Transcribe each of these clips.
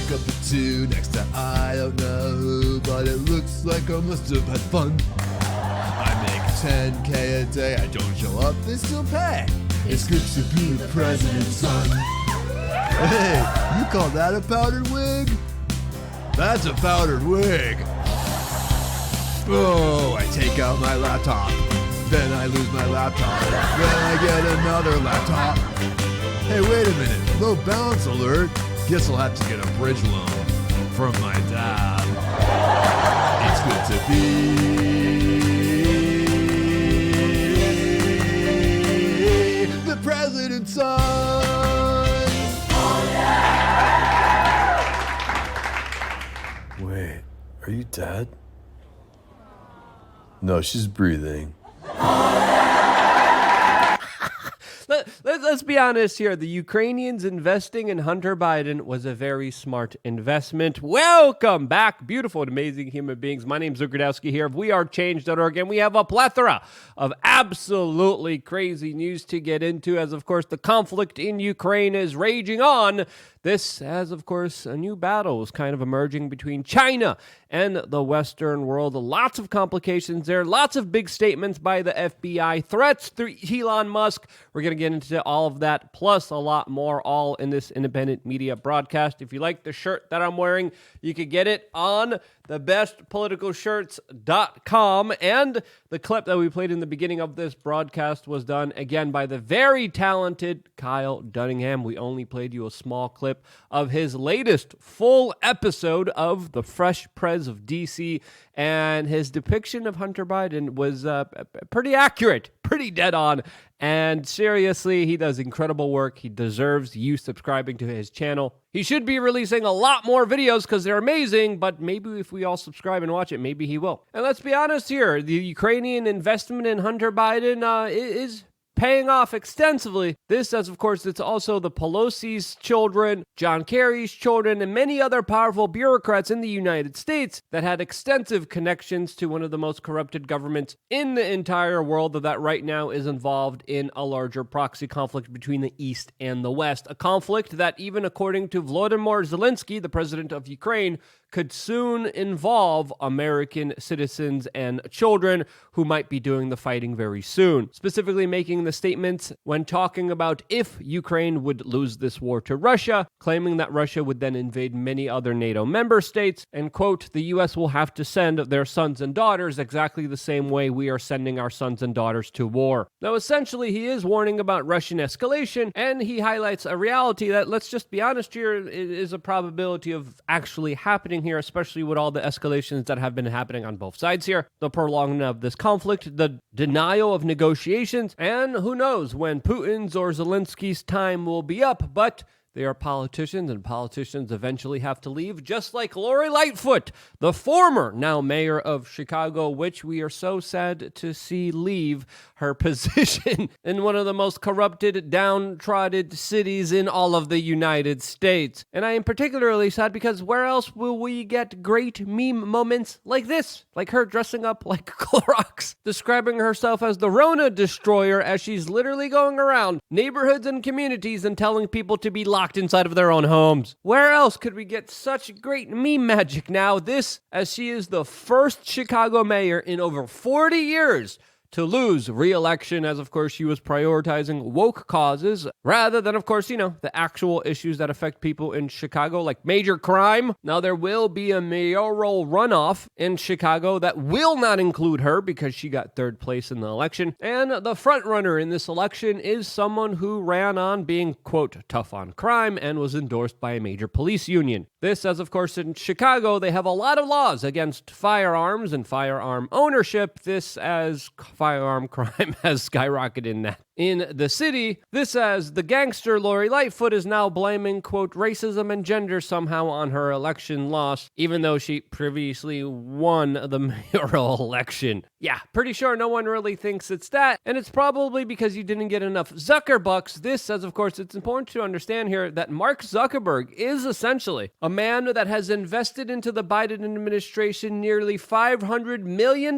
stuck up a 2 next to I don't know who, but it looks like I must have had fun. I make 10K a day, I don't show up, they still pay. It's good to be the president's son. Hey, you call that a powdered wig? That's a powdered wig. Oh, I take out my laptop. Then I lose my laptop. Then I get another laptop. Hey, wait a minute. Low balance alert. Guess I'll have to get a bridge loan from my dad. It's good to be the president's son. Oh, yeah. Wait, are you dead? No, she's breathing. Let's be honest here. The Ukrainians investing in Hunter Biden was a very smart investment. Welcome back, beautiful and amazing human beings. My name's Luke Gradowski here of WeAreChange.org, and we have a plethora of absolutely crazy news to get into as, of course, the conflict in Ukraine is raging on. This, as of course, a new battle is kind of emerging between China and the Western world. Lots of complications there, lots of big statements by the FBI, threats through Elon Musk. We're going to get into all of that, plus a lot more, all in this independent media broadcast. If you like the shirt that I'm wearing, you can get it on thebestpoliticalshirts.com. And the clip that we played in the beginning of this broadcast was done again by the very talented Kyle Dunningham. We only played you a small clip of his latest full episode of The Fresh Prez of DC, and his depiction of Hunter Biden was pretty accurate, pretty dead on. And seriously, he does incredible work. He deserves you subscribing to his channel. He should be releasing a lot more videos because they're amazing, but maybe if we all subscribe and watch it, maybe he will. And let's be honest here, the Ukrainian investment in Hunter Biden is paying off extensively. This, as of course, it's also the Pelosi's children, John Kerry's children, and many other powerful bureaucrats in the United States that had extensive connections to one of the most corrupted governments in the entire world that right now is involved in a larger proxy conflict between the East and the West. A conflict that, even according to Volodymyr Zelensky, the president of Ukraine, could soon involve American citizens and children who might be doing the fighting very soon. Specifically making the statements when talking about if Ukraine would lose this war to Russia, claiming that Russia would then invade many other NATO member states, and quote, the US will have to send their sons and daughters exactly the same way we are sending our sons and daughters to war. Now, essentially, he is warning about Russian escalation, and he highlights a reality that, let's just be honest here, is a probability of actually happening here, especially with all the escalations that have been happening on both sides here, the prolonging of this conflict, the denial of negotiations, and who knows when Putin's or Zelensky's time will be up, but they are politicians, and politicians eventually have to leave, just like Lori Lightfoot, the former now mayor of Chicago, which we are so sad to see leave her position in one of the most corrupted, downtrodden cities in all of the United States. And I am particularly sad because where else will we get great meme moments like this? Like her dressing up like Clorox, describing herself as the Rona destroyer as she's literally going around neighborhoods and communities and telling people to be locked inside of their own homes. Where else could we get such great meme magic now? This, as she is the first Chicago mayor in over 40 years to lose re-election, as of course she was prioritizing woke causes rather than, of course, the actual issues that affect people in Chicago, like major crime. Now, there will be a mayoral runoff in Chicago that will not include her because she got third place in the election. And the front runner in this election is someone who ran on being, quote, tough on crime and was endorsed by a major police union. This, as of course in Chicago, they have a lot of laws against firearms and firearm ownership. This, as firearm crime has skyrocketed in the city. This, as the gangster Lori Lightfoot is now blaming, quote, racism and gender somehow on her election loss, even though she previously won the mayoral election. Yeah, pretty sure no one really thinks it's that, and it's probably because you didn't get enough Zuckerbucks. This, as of course, it's important to understand here that Mark Zuckerberg is essentially a man that has invested into the Biden administration nearly $500 million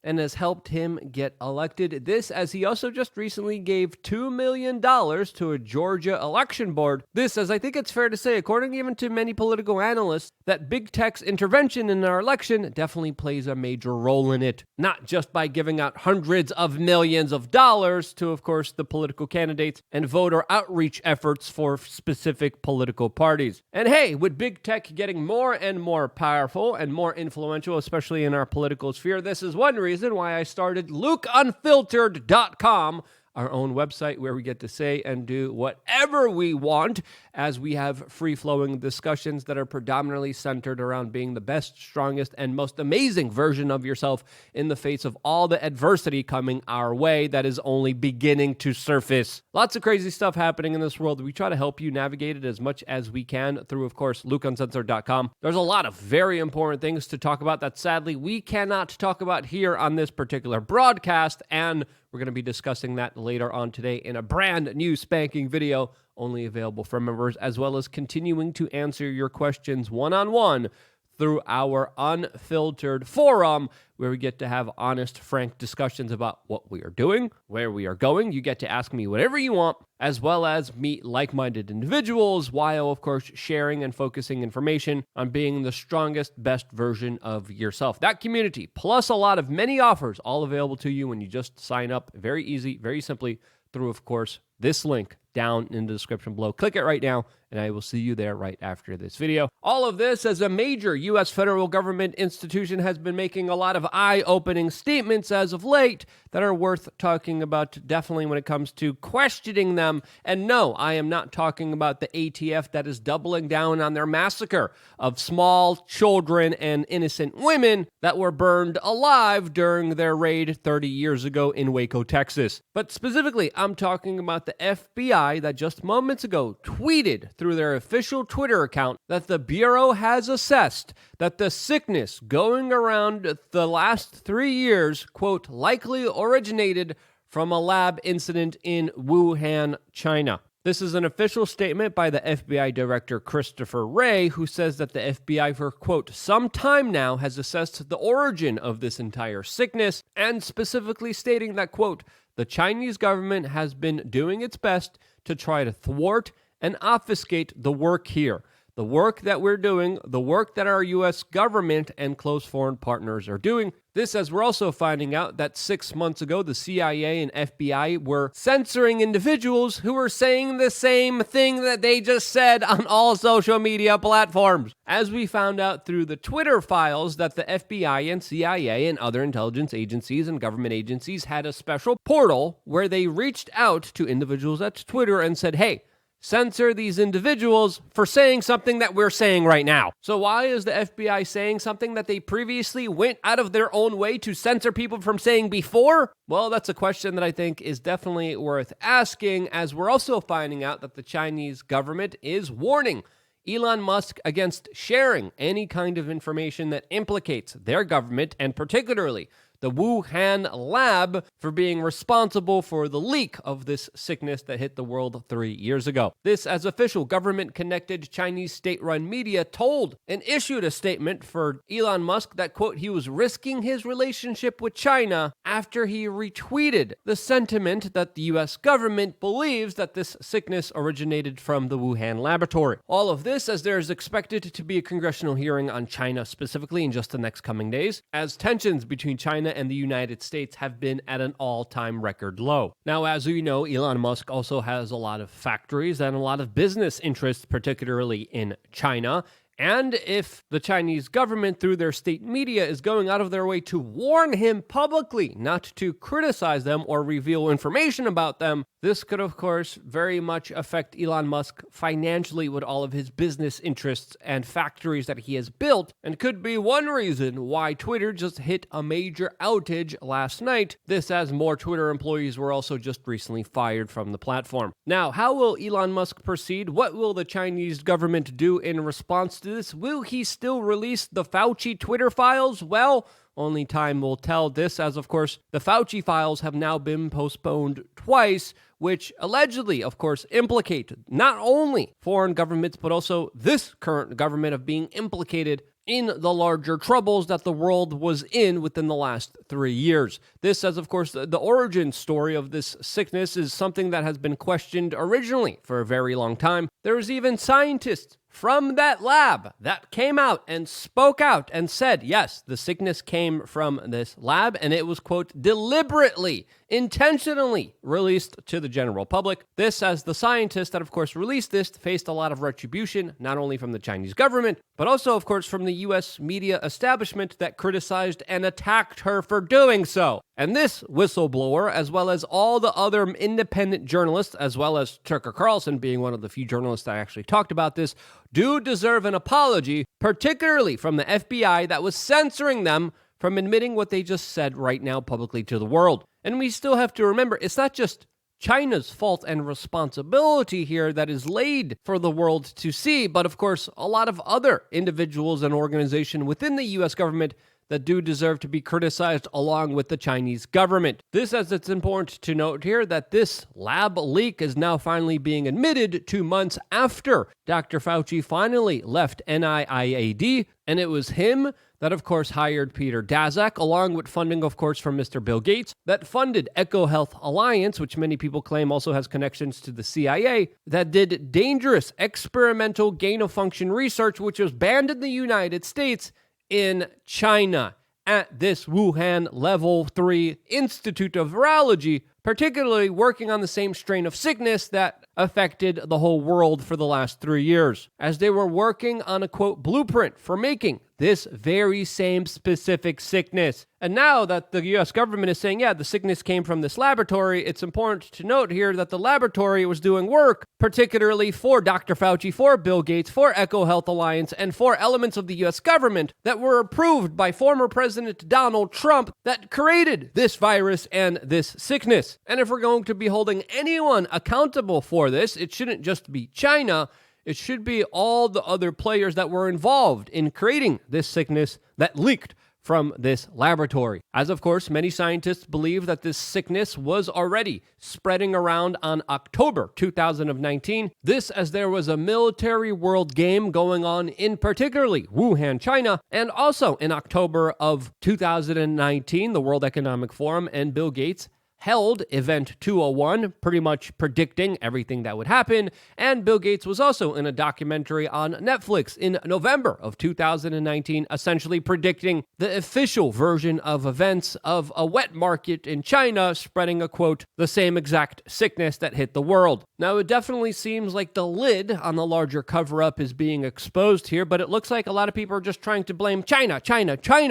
and has helped him get elected. This, as he also just recently gave $2 million to a Georgia election board. This, as I think it's fair to say, according even to many political analysts, that big tech's intervention in our election definitely plays a major role in it. Not just by giving out hundreds of millions of dollars to, of course, the political candidates and voter outreach efforts for specific political parties. And hey, with big tech getting more and more powerful and more influential, especially in our political sphere, this is one reason why I started LukeUnfiltered.com, our own website where we get to say and do whatever we want, as we have free-flowing discussions that are predominantly centered around being the best, strongest, and most amazing version of yourself in the face of all the adversity coming our way that is only beginning to surface. Lots of crazy stuff happening in this world. We try to help you navigate it as much as we can through, of course, LukeUncensored.com. There's a lot of very important things to talk about that sadly we cannot talk about here on this particular broadcast, and we're going to be discussing that later on today in a brand new spanking video only available for members, as well as continuing to answer your questions one-on-one through our Unfiltered forum, where we get to have honest, frank discussions about what we are doing, where we are going. You get to ask me whatever you want, as well as meet like-minded individuals, while, of course, sharing and focusing information on being the strongest, best version of yourself. That community, plus a lot of many offers, all available to you when you just sign up. Very easy, very simply, through, of course, this link down in the description below. Click it right now, and I will see you there right after this video. All of this as a major U.S. federal government institution has been making a lot of eye-opening statements as of late that are worth talking about, definitely when it comes to questioning them. And no, I am not talking about the ATF that is doubling down on their massacre of small children and innocent women that were burned alive during their raid 30 years ago in Waco, Texas. But specifically, I'm talking about the FBI that just moments ago tweeted through their official Twitter account that the Bureau has assessed that the sickness going around the last 3 years, quote, likely originated from a lab incident in Wuhan, China. This is an official statement by the FBI Director Christopher Wray, who says that the FBI for, quote, some time now has assessed the origin of this entire sickness, and specifically stating that, quote, the Chinese government has been doing its best to try to thwart and obfuscate the work here. The work that we're doing, the work that our U.S. government and close foreign partners are doing. This, as we're also finding out that 6 months ago, the CIA and FBI were censoring individuals who were saying the same thing that they just said on all social media platforms. As we found out through the Twitter files that the FBI and CIA and other intelligence agencies and government agencies had a special portal where they reached out to individuals at Twitter and said, hey, censor these individuals for saying something that we're saying right now. So why is the FBI saying something that they previously went out of their own way to censor people from saying before? Well, that's a question that I think is definitely worth asking, as we're also finding out that the Chinese government is warning Elon Musk against sharing any kind of information that implicates their government, and particularly the Wuhan lab, for being responsible for the leak of this sickness that hit the world 3 years ago. This, as official government-connected Chinese state-run media told and issued a statement for Elon Musk that, quote, he was risking his relationship with China after he retweeted the sentiment that the U.S. government believes that this sickness originated from the Wuhan laboratory. All of this as there is expected to be a congressional hearing on China specifically in just the next coming days, as tensions between China and the United States have been at an all-time record low. Now, as we know, Elon Musk also has a lot of factories and a lot of business interests, particularly in China. And if the Chinese government, through their state media, is going out of their way to warn him publicly not to criticize them or reveal information about them, this could, of course, very much affect Elon Musk financially with all of his business interests and factories that he has built, and could be one reason why Twitter just hit a major outage last night. This as more Twitter employees were also just recently fired from the platform. Now, how will Elon Musk proceed? What will the Chinese government do in response to this? Will he still release the Fauci Twitter files? Well, only time will tell. This as, of course, the Fauci files have now been postponed twice, which allegedly, of course, implicate not only foreign governments, but also this current government of being implicated in the larger troubles that the world was in within the last 3 years. This, as of course, the origin story of this sickness is something that has been questioned originally for a very long time. There was even scientists from that lab that came out and spoke out and said, yes, the sickness came from this lab, and it was, quote, deliberately, intentionally released to the general public. This, as the scientists that, of course, released this, faced a lot of retribution, not only from the Chinese government, but also, of course, from the U.S. media establishment that criticized and attacked her for doing so. And this whistleblower, as well as all the other independent journalists, as well as Tucker Carlson being one of the few journalists that actually talked about this, do deserve an apology, particularly from the FBI that was censoring them from admitting what they just said right now publicly to the world. And we still have to remember, it's not just China's fault and responsibility here that is laid for the world to see, but of course, a lot of other individuals and organizations within the U.S. government that do deserve to be criticized along with the Chinese government. This, as it's important to note here, that this lab leak is now finally being admitted 2 months after Dr. Fauci finally left NIAID, and it was him that, of course, hired Peter Daszak, along with funding, of course, from Mr. Bill Gates, that funded EcoHealth Alliance, which many people claim also has connections to the CIA, that did dangerous experimental gain-of-function research, which was banned in the United States, in China at this Wuhan Level 3 Institute of Virology, particularly working on the same strain of sickness that affected the whole world for the last 3 years, as they were working on a, quote, blueprint for making this very same specific sickness. And now that the U.S. government is saying, yeah, the sickness came from this laboratory, it's important to note here that the laboratory was doing work, particularly for Dr. Fauci, for Bill Gates, for EcoHealth Alliance, and for elements of the U.S. government that were approved by former President Donald Trump that created this virus and this sickness. And if we're going to be holding anyone accountable for this, it shouldn't just be China. It should be all the other players that were involved in creating this sickness that leaked from this laboratory. As of course, many scientists believe that this sickness was already spreading around on October 2019. This as there was a military world game going on in particularly Wuhan, China, and also in October of 2019, the World Economic Forum and Bill Gates held Event 201, pretty much predicting everything that would happen, and Bill Gates was also in a documentary on Netflix in November of 2019, essentially predicting the official version of events of a wet market in China spreading a, quote, the same exact sickness that hit the world. Now, it definitely seems like the lid on the larger cover-up is being exposed here, but it looks like a lot of people are just trying to blame China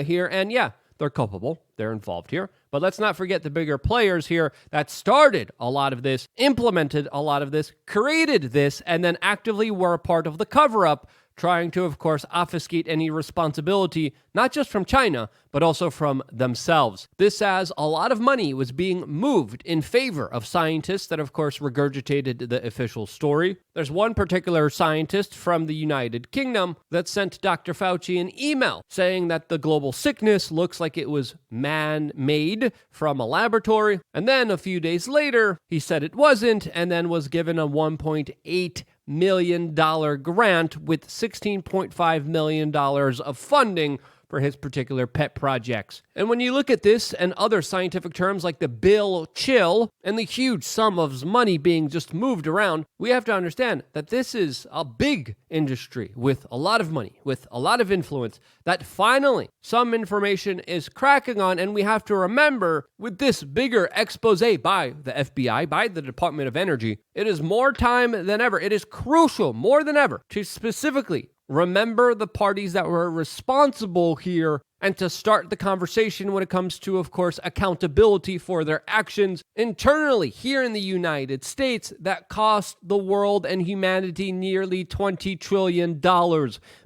here, and yeah, they're culpable. They're involved here. But let's not forget the bigger players here that started a lot of this, implemented a lot of this, created this, and then actively were a part of the cover-up, trying to, of course, obfuscate any responsibility, not just from China, but also from themselves. This as a lot of money was being moved in favor of scientists that, of course, regurgitated the official story. There's one particular scientist from the United Kingdom that sent Dr. Fauci an email saying that the global sickness looks like it was man-made from a laboratory. And then a few days later, he said it wasn't, and then was given a $1.8 million grant with $16.5 million of funding for his particular pet projects. And when you look at this and other scientific terms like the Bill Chill and the huge sum of money being just moved around, we have to understand that this is a big industry with a lot of money, with a lot of influence, that finally some information is cracking on. And we have to remember, with this bigger expose by the FBI, by the Department of Energy, it is more time than ever. It is crucial more than ever to specifically remember the parties that were responsible here and to start the conversation when it comes to, of course, accountability for their actions internally here in the United States that cost the world and humanity nearly $20 trillion,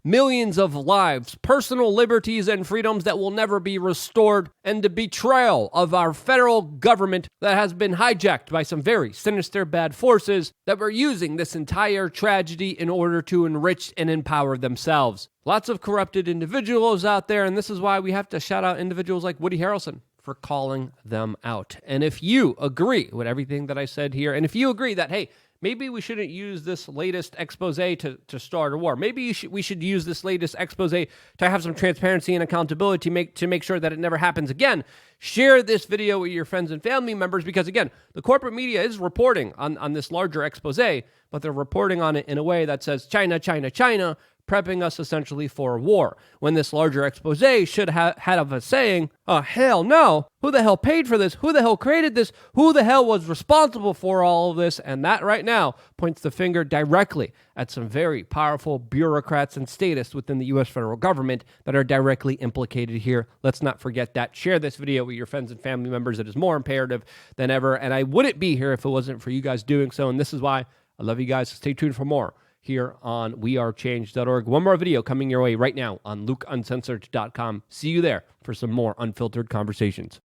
millions of lives, personal liberties and freedoms that will never be restored, and the betrayal of our federal government that has been hijacked by some very sinister bad forces that were using this entire tragedy in order to enrich and empower themselves. Lots of corrupted individuals out there, and this is why we have to shout out individuals like Woody Harrelson for calling them out. And if you agree with everything that I said here, and if you agree that, hey, maybe we shouldn't use this latest expose to start a war. Maybe we should use this latest expose to have some transparency and accountability to make sure that it never happens again. Share this video with your friends and family members because, again, the corporate media is reporting on this larger expose, but they're reporting on it in a way that says China, China, China, prepping us essentially for war. When this larger expose should have had of us saying, oh, hell no, who the hell paid for this? Who the hell created this? Who the hell was responsible for all of this? And that right now points the finger directly at some very powerful bureaucrats and statists within the U.S. federal government that are directly implicated here. Let's not forget that. Share this video with your friends and family members. It is more imperative than ever. And I wouldn't be here if it wasn't for you guys doing so. And this is why I love you guys. Stay tuned for more here on wearechange.org. One more video coming your way right now on lukeuncensored.com. See you there for some more unfiltered conversations.